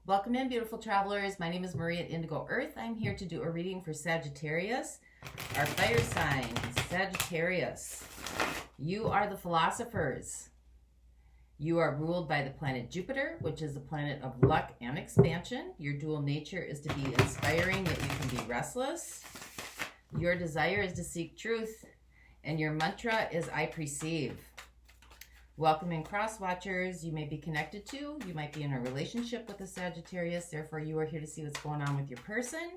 Welcome in, beautiful travelers. My name is Marie at Indigo Earth. I'm here to do a reading for Sagittarius, our fire sign. Sagittarius, you are the philosophers. You are ruled by the planet Jupiter, which is the planet of luck and expansion. Your dual nature is to be inspiring, yet you can be restless. Your desire is to seek truth, and your mantra is I perceive. Welcome in, cross watchers. You may be connected to, you might be in a relationship with a Sagittarius, therefore you are here to see what's going on with your person.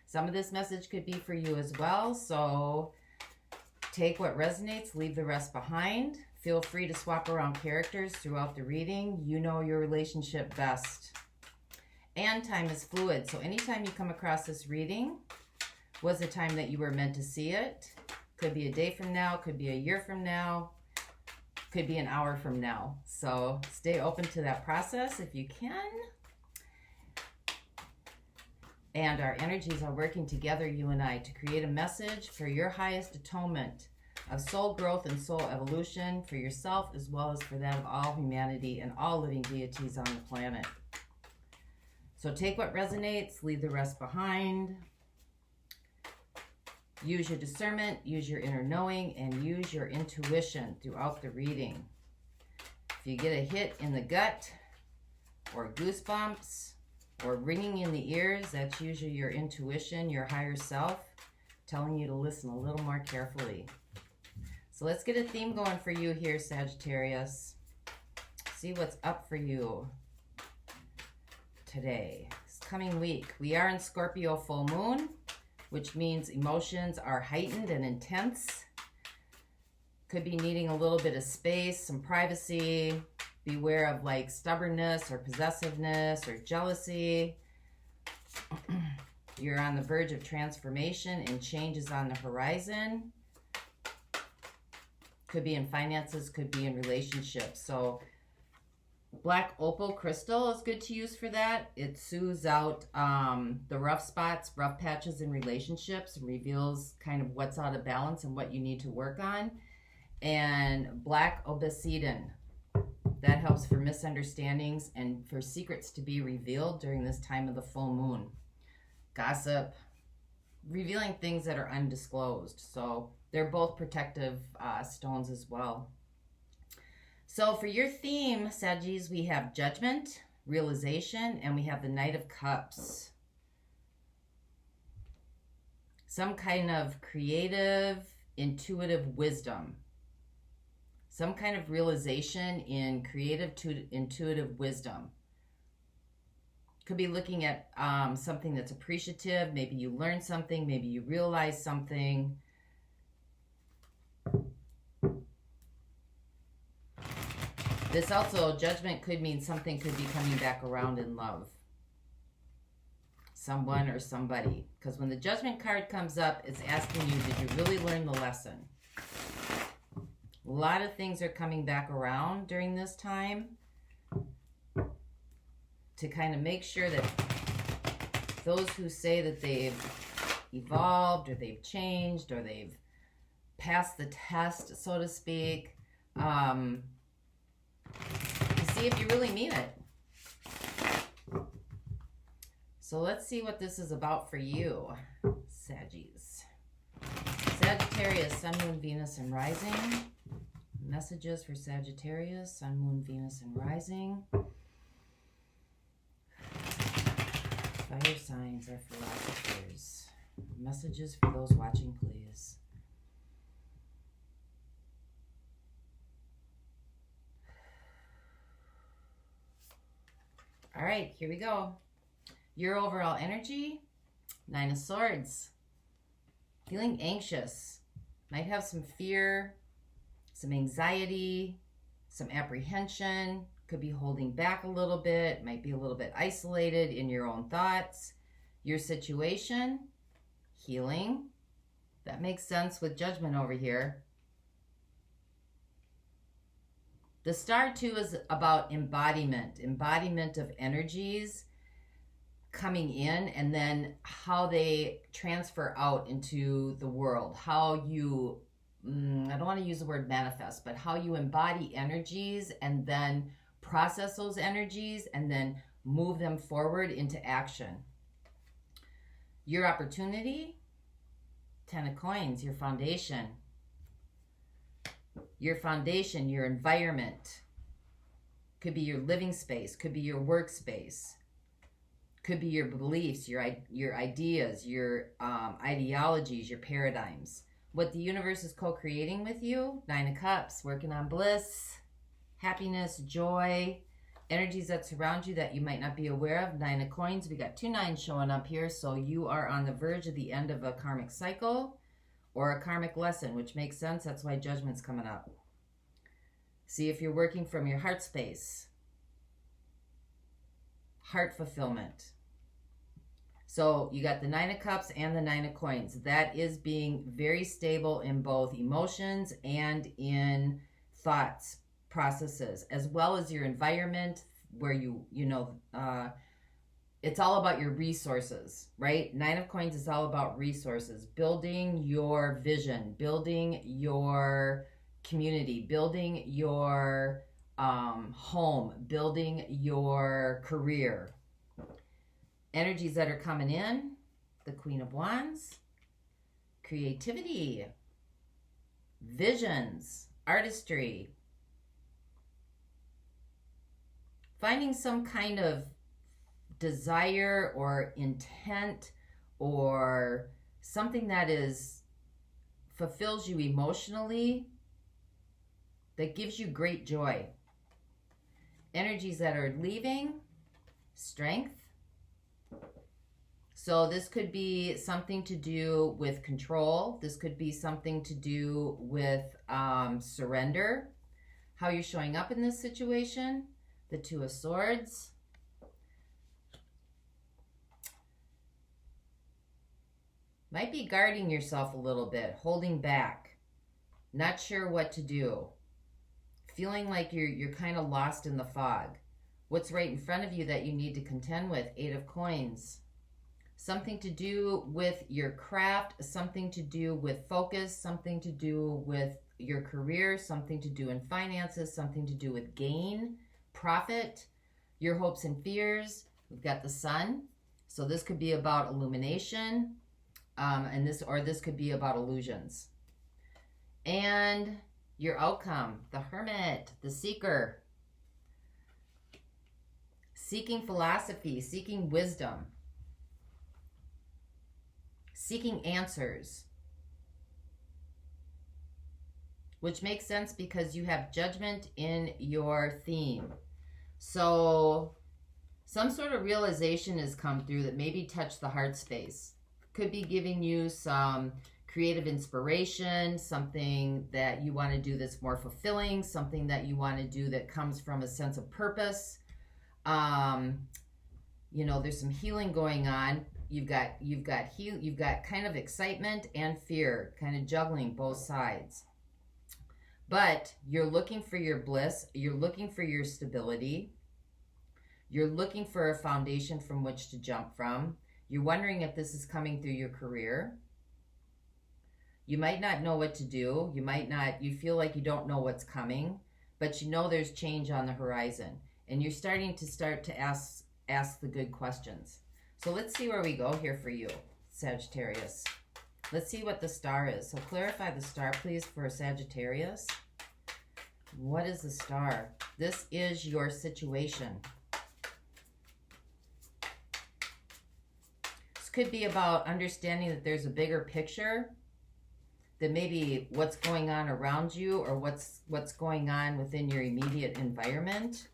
Some of this message could be for you as well, so take what resonates, leave the rest behind. Feel free to swap around characters throughout the reading. You know your relationship best. And time is fluid, so anytime you come across this reading was the time that you were meant to see it. Could be a day from now, could be a year from now, could be an hour from now. So stay open to that process if you can. And our energies are working together, you and I, to create a message for your highest atonement of soul growth and soul evolution for yourself, as well as for that of all humanity and all living deities on the planet. So take what resonates, leave the rest behind. Use your discernment, use your inner knowing, and use your intuition throughout the reading. If you get a hit in the gut, or goosebumps, or ringing in the ears, that's usually your intuition, your higher self, telling you to listen a little more carefully. So let's get a theme going for you here, Sagittarius. See what's up for you today, this coming week. We are in Scorpio full moon, which means emotions are heightened and intense. Could be needing a little bit of space, some privacy. Beware of like stubbornness or possessiveness or jealousy. You're on the verge of transformation and change is on the horizon. Could be in finances, could be in relationships. So black opal crystal is good to use for that. It soothes out the rough spots, rough patches in relationships, and reveals kind of what's out of balance and what you need to work on. And black obsidian, that helps for misunderstandings and for secrets to be revealed during this time of the full moon. Gossip, revealing things that are undisclosed. So they're both protective stones as well. So for your theme, Saggies, we have judgment, realization, and we have the Knight of Cups. Some kind of creative, intuitive wisdom. Some kind of realization in creative, intuitive wisdom. Could be looking at something that's appreciative. Maybe you learned something. Maybe you realized something. This also, judgment could mean something could be coming back around in love. Someone or somebody. Because when the judgment card comes up, it's asking you, did you really learn the lesson? A lot of things are coming back around during this time to kind of make sure that those who say that they've evolved or they've changed or they've passed the test, so to speak, to see if you really mean it. So let's see what this is about for you, Saggies. Sagittarius, Sun, Moon, Venus, and Rising. Messages for Sagittarius, Sun, Moon, Venus, and Rising. Fire signs are philosophers. Messages for those watching, please. All right, here we go. Your overall energy, Nine of Swords. Feeling anxious. Might have some fear, some anxiety, some apprehension. Could be holding back a little bit. Might be a little bit isolated in your own thoughts. Your situation, healing. That makes sense with judgment over here. The star too is about embodiment of energies coming in and then how they transfer out into the world. How you, I don't want to use the word manifest, but how you embody energies and then process those energies and then Move them forward into action. Your opportunity, 10 of Coins, your foundation. Your foundation, your environment. Could be your living space, could be your workspace. Could be your beliefs, your ideas, your ideologies, your paradigms. What the universe is co-creating with you, 9 of Cups, working on bliss, happiness, joy, energies that surround you that you might not be aware of, 9 of Coins. We got 2 9s showing up here, so you are on the verge of the end of a karmic cycle or a karmic lesson, which makes sense. That's why Judgment's coming up. See if you're working from your heart space. Heart fulfillment. So you got the 9 of Cups and the 9 of Coins. That is being very stable in both emotions and in thoughts, processes, as well as your environment where it's all about your resources, right? 9 of Coins is all about resources, building your vision, building your community, building your home, building your career. Energies that are coming in, the Queen of Wands, creativity, visions, artistry, finding some kind of desire or intent or something that fulfills you emotionally, that gives you great joy. Energies that are leaving, strength. So this could be something to do with control. This could be something to do with surrender. How you're showing up in this situation. The 2 of Swords. Might be guarding yourself a little bit, holding back, not sure what to do, feeling like you're kind of lost in the fog. What's right in front of you that you need to contend with? 8 of Coins. Something to do with your craft, something to do with focus, something to do with your career, something to do in finances, something to do with gain, profit, your hopes and fears. We've got the Sun. So this could be about illumination, and this could be about illusions. And your outcome, the Hermit, the Seeker. Seeking philosophy, seeking wisdom. Seeking answers, which makes sense because you have Judgment in your theme. So some sort of realization has come through that maybe touched the heart space. Could be giving you some creative inspiration, something that you want to do that's more fulfilling, something that you want to do that comes from a sense of purpose. There's some healing going on. You've got kind of excitement and fear, kind of juggling both sides. But you're looking for your bliss, you're looking for your stability, you're looking for a foundation from which to jump from. You're wondering if this is coming through your career. You might not know what to do. You feel like you don't know what's coming, but you know there's change on the horizon. And you're starting to ask the good questions. So let's see where we go here for you, Sagittarius. Let's see what the star is. So clarify the star, please, for Sagittarius. What is the star? This is your situation. This could be about understanding that there's a bigger picture, that maybe what's going on around you or what's going on within your immediate environment.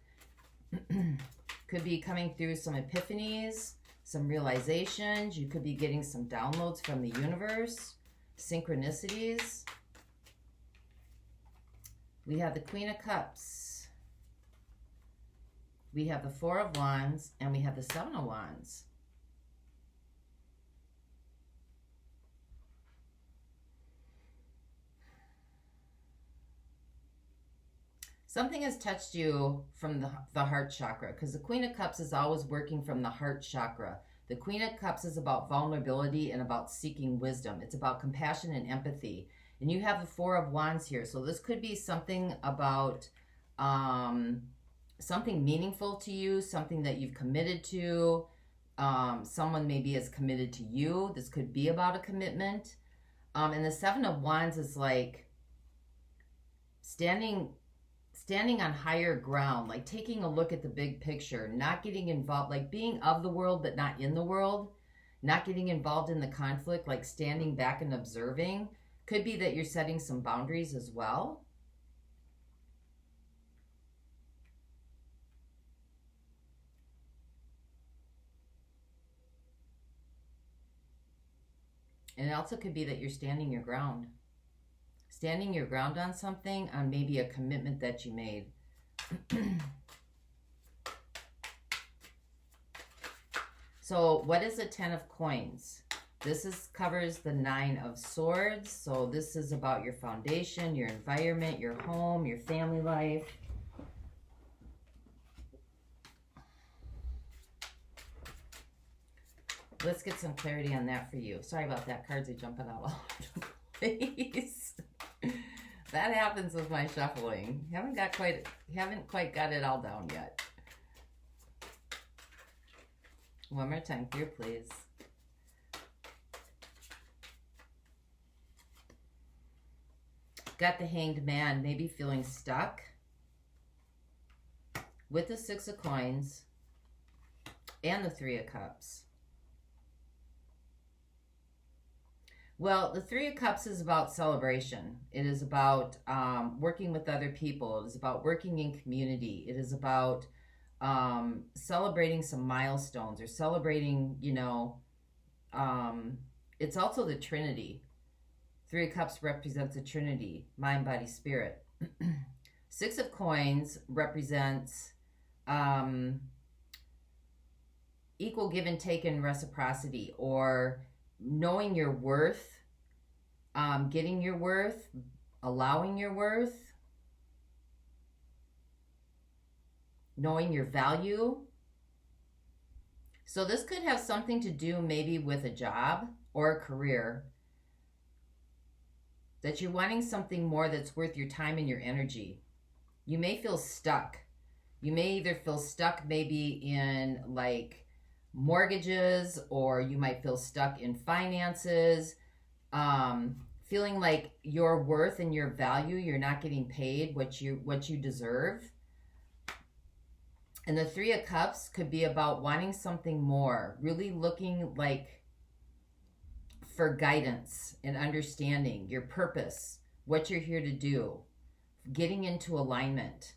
Could be coming through some epiphanies, some realizations. You could be getting some downloads from the universe, synchronicities. We have the Queen of Cups. We have the 4 of Wands, and we have the 7 of Wands. Something has touched you from the heart chakra, because the Queen of Cups is always working from the heart chakra. The Queen of Cups is about vulnerability and about seeking wisdom. It's about compassion and empathy. And you have the 4 of Wands here. So this could be something about something meaningful to you, something that you've committed to. Someone maybe is committed to you. This could be about a commitment. And the Seven of Wands is like standing on higher ground, like taking a look at the big picture, not getting involved, like being of the world but not in the world, not getting involved in the conflict, like standing back and observing. Could be that you're setting some boundaries as well. And it also could be that you're standing your ground. Standing your ground on something, on maybe a commitment that you made. So what is a 10 of coins? This covers the 9 of swords. So this is about your foundation, your environment, your home, your family life. Let's get some clarity on that for you. Sorry about that. Cards are jumping out all over the place. That happens with my shuffling. Haven't quite got it all down yet. One more time here, please. Got the Hanged Man, maybe feeling stuck. With the 6 of coins and the 3 of cups. Well, the 3 of Cups is about celebration. It is about working with other people. It is about working in community. It is about celebrating some milestones or celebrating, you know, it's also the Trinity. 3 of Cups represents the Trinity, mind, body, spirit. 6 of Coins represents equal give and take and reciprocity, or knowing your worth, getting your worth, allowing your worth, knowing your value. So this could have something to do maybe with a job or a career, that you're wanting something more that's worth your time and your energy. You may feel stuck. You may either feel stuck maybe in like mortgages, or you might feel stuck in finances, feeling like your worth and your value, you're not getting paid what you deserve. And the 3 of Cups could be about wanting something more, really looking like for guidance and understanding your purpose, what you're here to do, getting into alignment.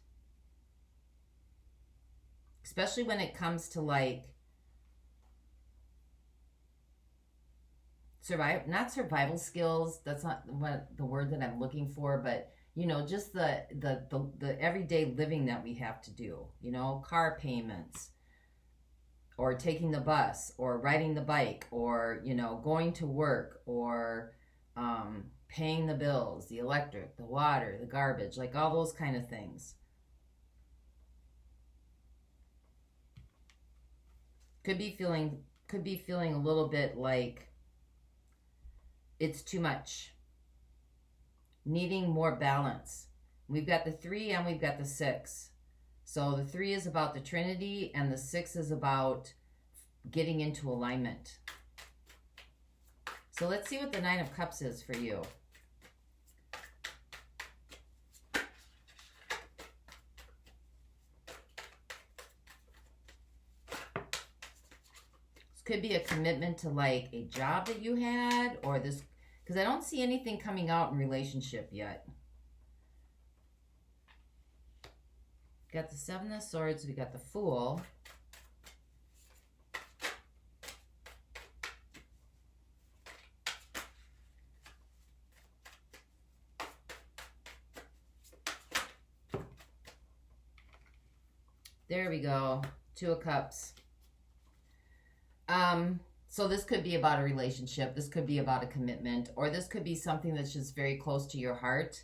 Especially when it comes to like not survival skills, that's not what the word that I'm looking for, but you know, just the everyday living that we have to do, you know, car payments, or taking the bus, or riding the bike, or, you know, going to work, or paying the bills, the electric, the water, the garbage, like all those kind of things. Could be feeling a little bit like it's too much. Needing more balance. We've got the 3 and we've got the 6. So the 3 is about the Trinity and the 6 is about getting into alignment. So let's see what the 9 of Cups is for you. This could be a commitment to like a job that you had, or this, because I don't see anything coming out in relationship yet. Got the 7 of Swords, we got the Fool. There we go. 2 of Cups. So this could be about a relationship. This could be about a commitment, or this could be something that's just very close to your heart.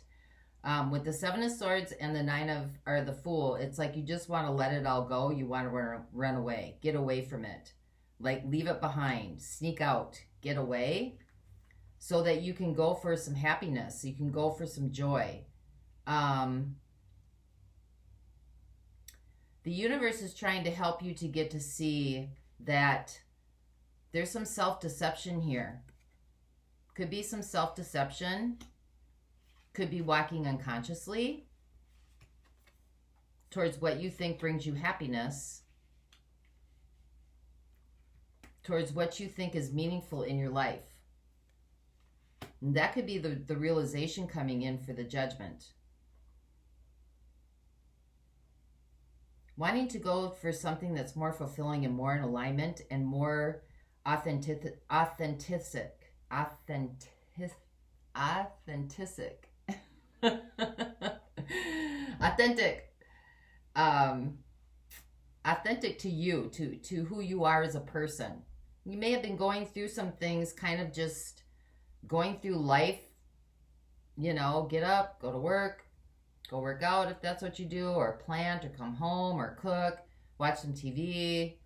With the 7 of Swords and the Fool, it's like you just want to let it all go. You want to run away, get away from it, like leave it behind, sneak out, get away, so that you can go for some happiness. You can go for some joy. The universe is trying to help you to get to see that there's some self-deception here. Could be some self-deception. Could be walking unconsciously towards what you think brings you happiness, towards what you think is meaningful in your life. And that could be the realization coming in for the judgment. Wanting to go for something that's more fulfilling and more in alignment and more authentic. Authentic. Authentic to you, to who you are as a person. You may have been going through some things, kind of just going through life, you know, get up, go to work, go work out if that's what you do, or plant, or come home, or cook, watch some TV,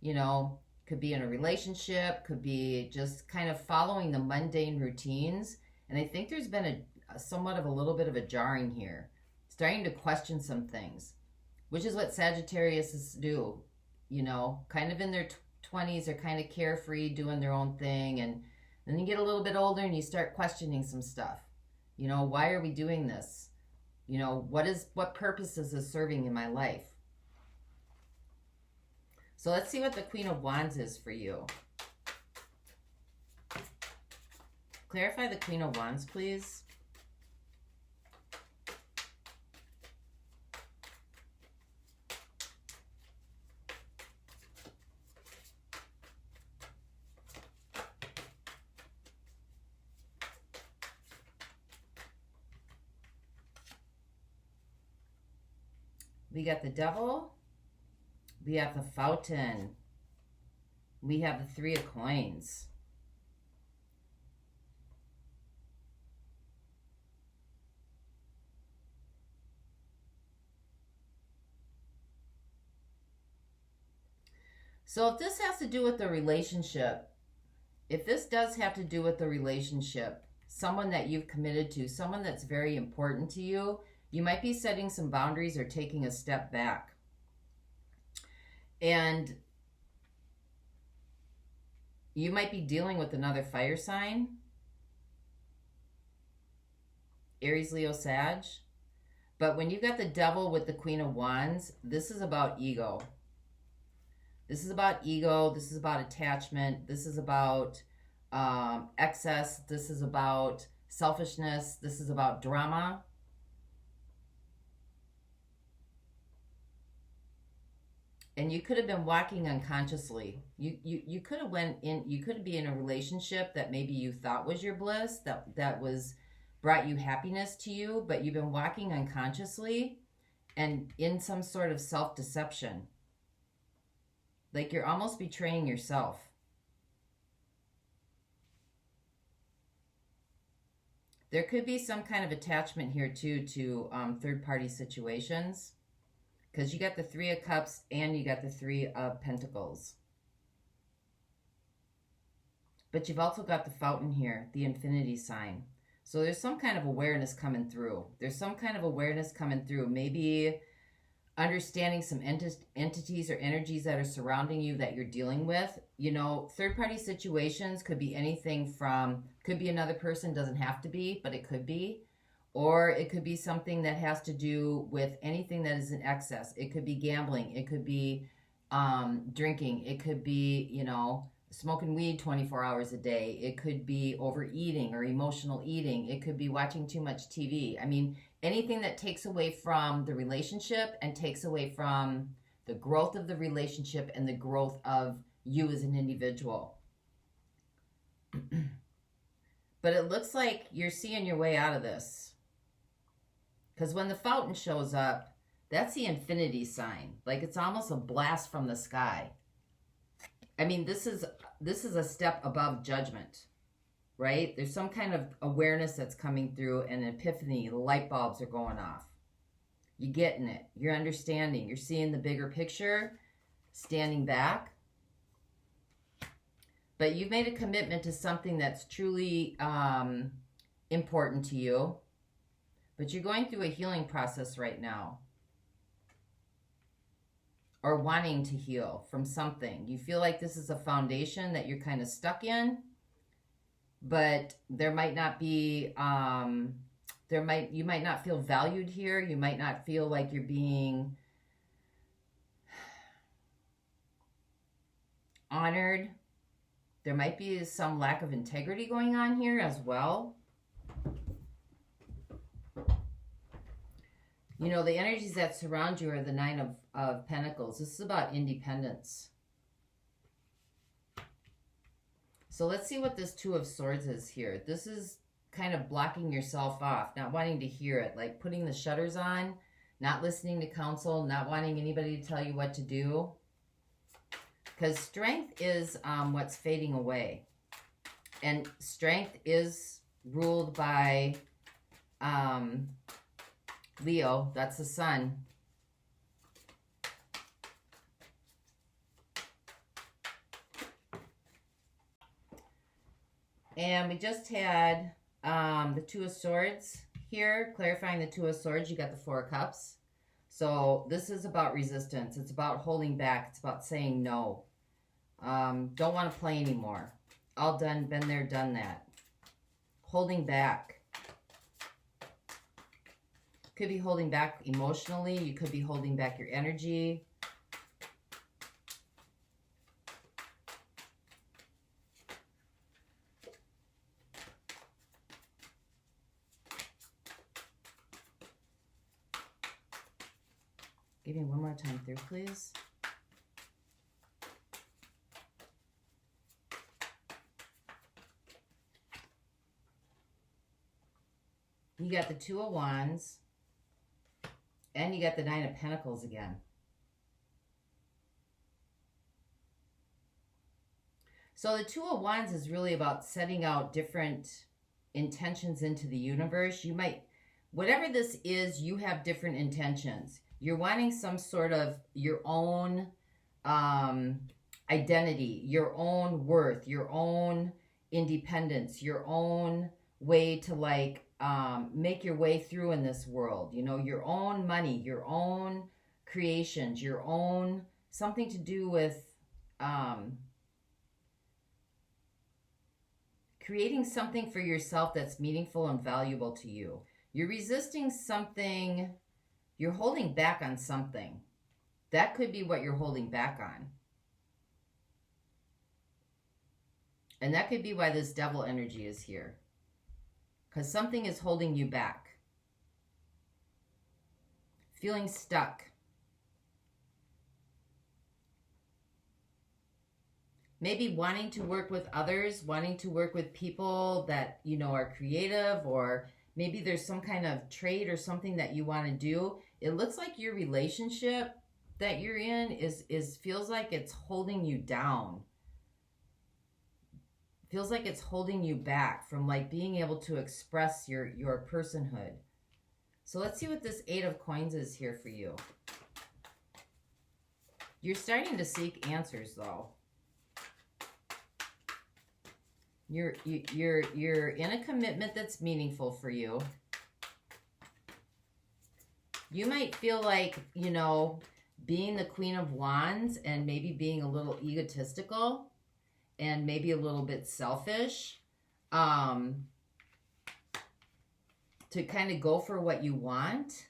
you know, could be in a relationship, could be just kind of following the mundane routines. And I think there's been somewhat of a little bit of a jarring here, starting to question some things, which is what Sagittarius do, you know, kind of in their 20s are kind of carefree, doing their own thing. And then you get a little bit older and you start questioning some stuff. You know, why are we doing this? You know, what purpose is this serving in my life? So let's see what the Queen of Wands is for you. Clarify the Queen of Wands, please. We got the Devil. We have the Fountain. We have the Three of Coins. So if this has to do with the relationship, if this does have to do with the relationship, someone that you've committed to, someone that's very important to you, you might be setting some boundaries or taking a step back. And you might be dealing with another fire sign, Aries, Leo, Sag. But when you got the Devil with the Queen of Wands, this is about ego. This is about ego. This is about attachment. This is about excess. This is about selfishness. This is about drama. And you could have been walking unconsciously. You could have you could be in a relationship that maybe you thought was your bliss, that was brought you happiness to you, but you've been walking unconsciously and in some sort of self-deception. Like you're almost betraying yourself. There could be some kind of attachment here too to third-party situations. Because you got the Three of Cups and you got the Three of Pentacles. But you've also got the Fountain here, the Infinity sign. So there's some kind of awareness coming through. There's some kind of awareness coming through. Maybe understanding some entities or energies that are surrounding you that you're dealing with. You know, third-party situations could be anything from, could be another person, doesn't have to be, but it could be. Or it could be something that has to do with anything that is in excess. It could be gambling. It could be drinking. It could be, you know, smoking weed 24 hours a day. It could be overeating or emotional eating. It could be watching too much TV. I mean, anything that takes away from the relationship and takes away from the growth of the relationship and the growth of you as an individual. But it looks like you're seeing your way out of this. Because when the Fountain shows up, that's the Infinity sign. Like it's almost a blast from the sky. I mean, this is a step above judgment, right? There's some kind of awareness that's coming through, an epiphany. The light bulbs are going off. You're getting it. You're understanding. You're seeing the bigger picture, standing back. But you've made a commitment to something that's truly important to you. But you're going through a healing process right now. or wanting to heal from something. You feel like this is a foundation that you're kind of stuck in, but there might not be, you might not feel valued here. You might not feel like you're being honored. There might be some lack of integrity going on here as well. You know, the energies that surround you are the Nine of Pentacles. This is about independence. So let's see what this Two of Swords is here. This is kind of blocking yourself off, not wanting to hear it, like putting the shutters on, not listening to counsel, not wanting anybody to tell you what to do. Because strength is what's fading away. And strength is ruled by Leo. That's the sun. And we just had the Two of Swords here, clarifying the Two of Swords. You got the Four of Cups. So this is about resistance. It's about holding back. It's about saying no. Don't want to play anymore. All done, been there, done that. Holding back. Could be holding back emotionally. You could be holding back your energy. Give me one more time through, please. You got the Two of Wands. And you got the Nine of Pentacles again. So the Two of Wands is really about setting out different intentions into the universe. You might, whatever this is, you have different intentions. You're wanting some sort of your own identity, your own worth, your own independence, your own way to like make your way through in this world. You know, your own money, your own creations, your own, something to do with creating something for yourself that's meaningful and valuable to you. You're resisting something. You're holding back on something. That could be what you're holding back on. And that could be why this Devil energy is here. Because something is holding you back. Feeling stuck. Maybe wanting to work with others, wanting to work with people that, you know, are creative, or maybe there's some kind of trade or something that you want to do. It looks like your relationship that you're in is feels like it's holding you down. Feels like it's holding you back from like being able to express your personhood. So let's see what this Eight of Coins is here for you. You're starting to seek answers though. You're in a commitment that's meaningful for you. You might feel like, you know, being the Queen of Wands and maybe being a little egotistical and maybe a little bit selfish, to kind of go for what you want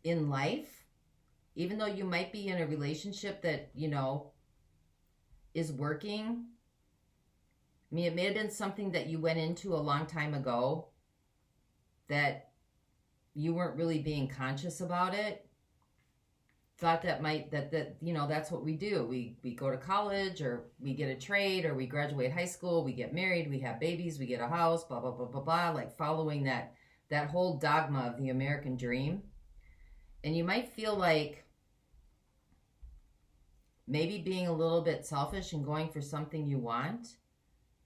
in life, even though you might be in a relationship that, you know, is working. I mean, it may have been something that you went into a long time ago that you weren't really being conscious about it. Thought that might, that you know, that's what we do. We go to college, or we get a trade, or we graduate high school, we get married, we have babies, we get a house, blah, blah, blah, blah, blah, like following that whole dogma of the American dream. And you might feel like maybe being a little bit selfish and going for something you want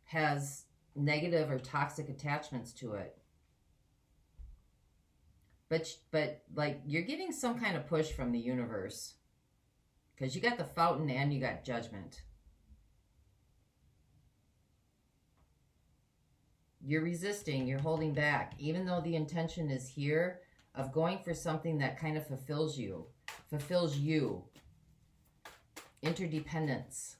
has negative or toxic attachments to it. But like you're getting some kind of push from the universe, because you got the Fountain and you got Judgment. You're resisting, you're holding back, even though the intention is here of going for something that kind of fulfills you, fulfills you. Interdependence.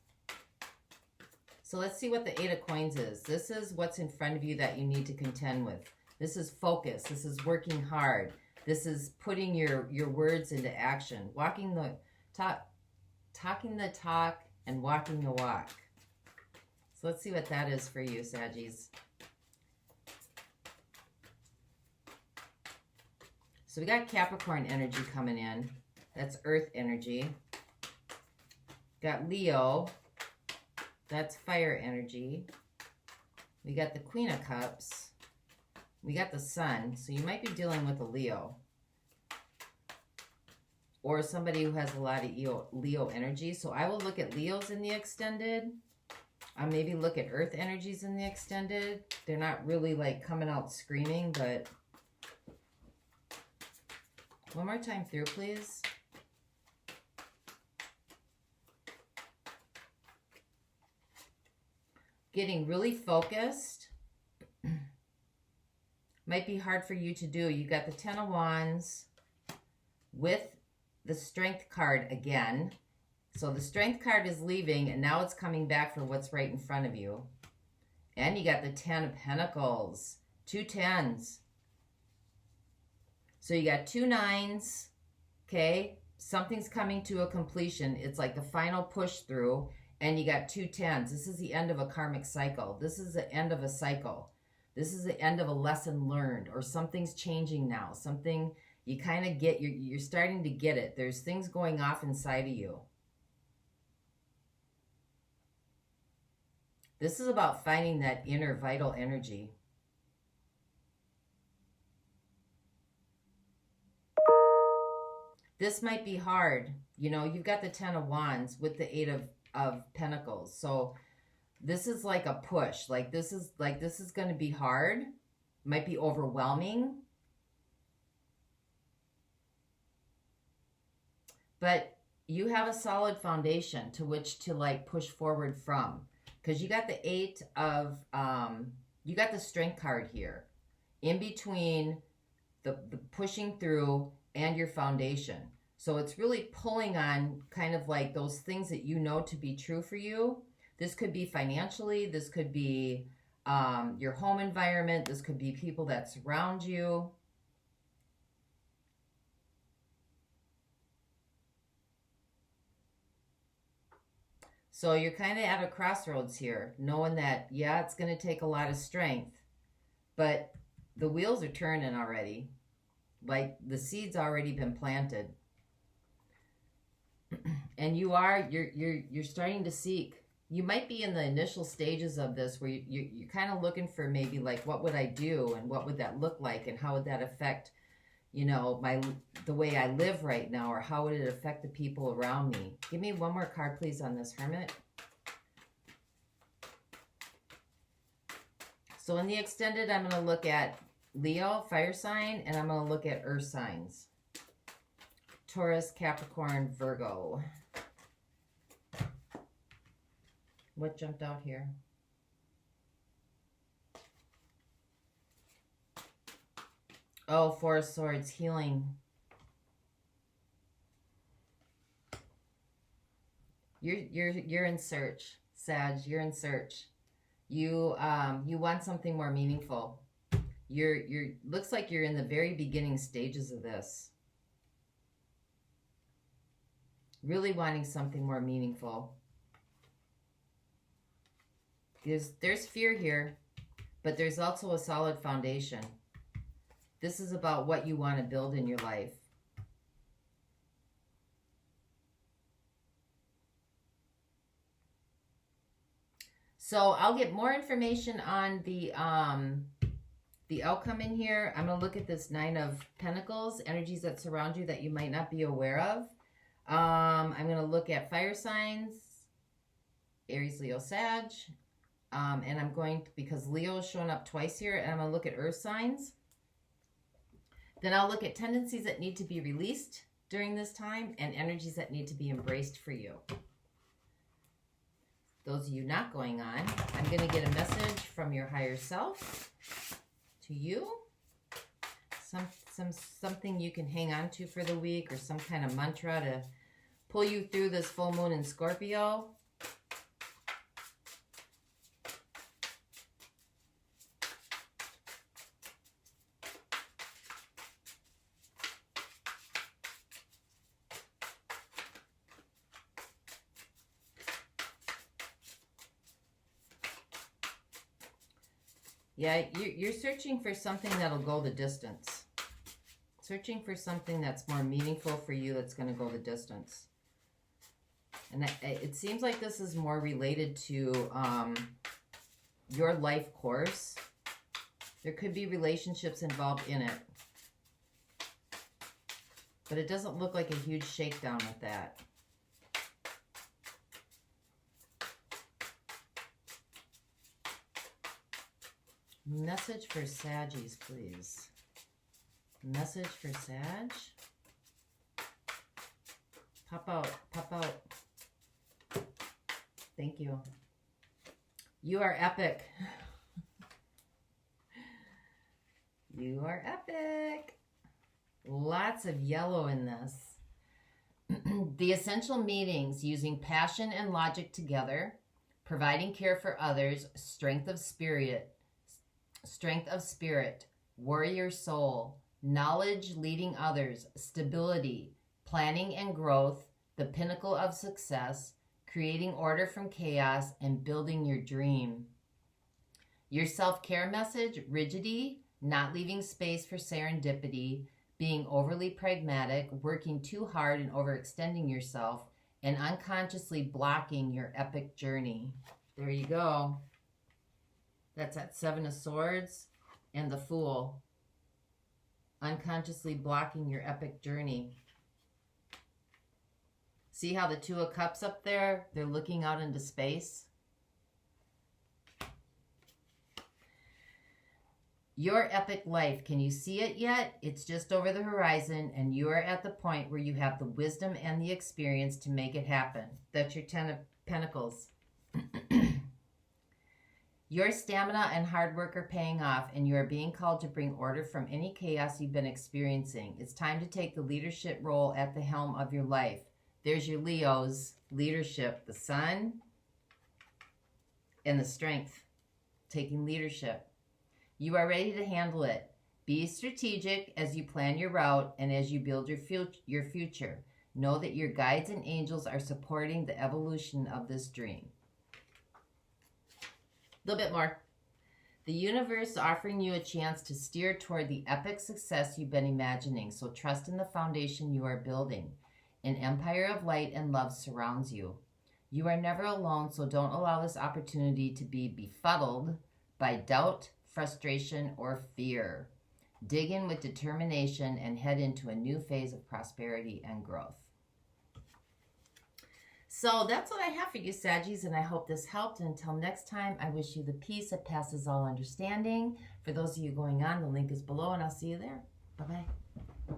So let's see what the Eight of Coins is. This is what's in front of you that you need to contend with. This is focus. This is working hard. This is putting your words into action. Walking the talk, talking the talk, and walking the walk. So let's see what that is for you, Saggies. So we got Capricorn energy coming in. That's earth energy. Got Leo. That's fire energy. We got the Queen of Cups. We got the Sun. So you might be dealing with a Leo. Or somebody who has a lot of Leo energy. So I will look at Leos in the extended. I'll maybe look at earth energies in the extended. They're not really like coming out screaming, but... One more time through, please. Getting really focused. Might be hard for you to do. You got the Ten of Wands with the Strength card again. So the Strength card is leaving, and now it's coming back for what's right in front of you. And you got the Ten of Pentacles. 2 tens. So you got 2 nines, okay? Something's coming to a completion. It's like the final push through, and you got 2 tens. This is the end of a karmic cycle. This is the end of a cycle. This is the end of a lesson learned, or something's changing now. Something you kind of get, you're starting to get it. There's things going off inside of you. This is about finding that inner vital energy. This might be hard. You know, you've got the Ten of Wands with the Eight of Pentacles. So this is like a push. Like this is going to be hard. Might be overwhelming. But you have a solid foundation to which to like push forward from. Because you got the Eight of, you got the Strength card here. In between the pushing through and your foundation. So it's really pulling on kind of like those things that you know to be true for you. This could be financially. This could be your home environment. This could be people that surround you. So you're kind of at a crossroads here, knowing that, yeah, it's going to take a lot of strength, but the wheels are turning already. Like the seed's already been planted. And you're starting to seek. You might be in the initial stages of this where you're kind of looking for maybe like, what would I do? And what would that look like? And how would that affect, you know, the way I live right now? Or how would it affect the people around me? Give me one more card, please, on this Hermit. So in the extended, I'm going to look at Leo, fire sign, and I'm going to look at earth signs. Taurus, Capricorn, Virgo. What jumped out here? Oh, Four of Swords, healing. You're in search, Sag. You're in search. You want something more meaningful. Looks like you're in the very beginning stages of this. Really wanting something more meaningful. There's fear here, but there's also a solid foundation. This is about what you want to build in your life. So I'll get more information on the outcome in here. I'm going to look at this Nine of Pentacles, energies that surround you that you might not be aware of. I'm going to look at fire signs, Aries, Leo, Sag. And I'm going to, because Leo is showing up twice here, and I'm going to look at earth signs. Then I'll look at tendencies that need to be released during this time and energies that need to be embraced for you. Those of you not going on, I'm going to get a message from your higher self to you. something you can hang on to for the week, or some kind of mantra to pull you through this full moon in Scorpio. Yeah, you're searching for something that'll go the distance. Searching for something that's more meaningful for you, that's going to go the distance. And it seems like this is more related to your life course. There could be relationships involved in it. But it doesn't look like a huge shakedown with that. Message for Saggies, please. Message for Sag. Pop out, pop out. Thank you. You are epic. You are epic. Lots of yellow in this. The essential meanings: using passion and logic together, providing care for others, strength of spirit, warrior soul, knowledge leading others, stability, planning and growth, the pinnacle of success, creating order from chaos, and building your dream. Your self-care message: rigidity, not leaving space for serendipity, being overly pragmatic, working too hard and overextending yourself, and unconsciously blocking your epic journey. There you go. That's at Seven of Swords and the Fool. Unconsciously blocking your epic journey. See how the Two of Cups up there? They're looking out into space. Your epic life, can you see it yet? It's just over the horizon, and you are at the point where you have the wisdom and the experience to make it happen. That's your Ten of Pentacles. Your stamina and hard work are paying off, and you are being called to bring order from any chaos you've been experiencing. It's time to take the leadership role at the helm of your life. There's your Leo's leadership, the Sun and the Strength, taking leadership. You are ready to handle it. Be strategic as you plan your route and as you build your future. Know that your guides and angels are supporting the evolution of this dream. A little bit more. The universe is offering you a chance to steer toward the epic success you've been imagining, so trust in the foundation you are building. An empire of light and love surrounds you. You are never alone, so don't allow this opportunity to be befuddled by doubt, frustration, or fear. Dig in with determination and head into a new phase of prosperity and growth. So that's what I have for you, Saggies, and I hope this helped. And until next time, I wish you the peace that passes all understanding. For those of you going on, the link is below, and I'll see you there. Bye-bye.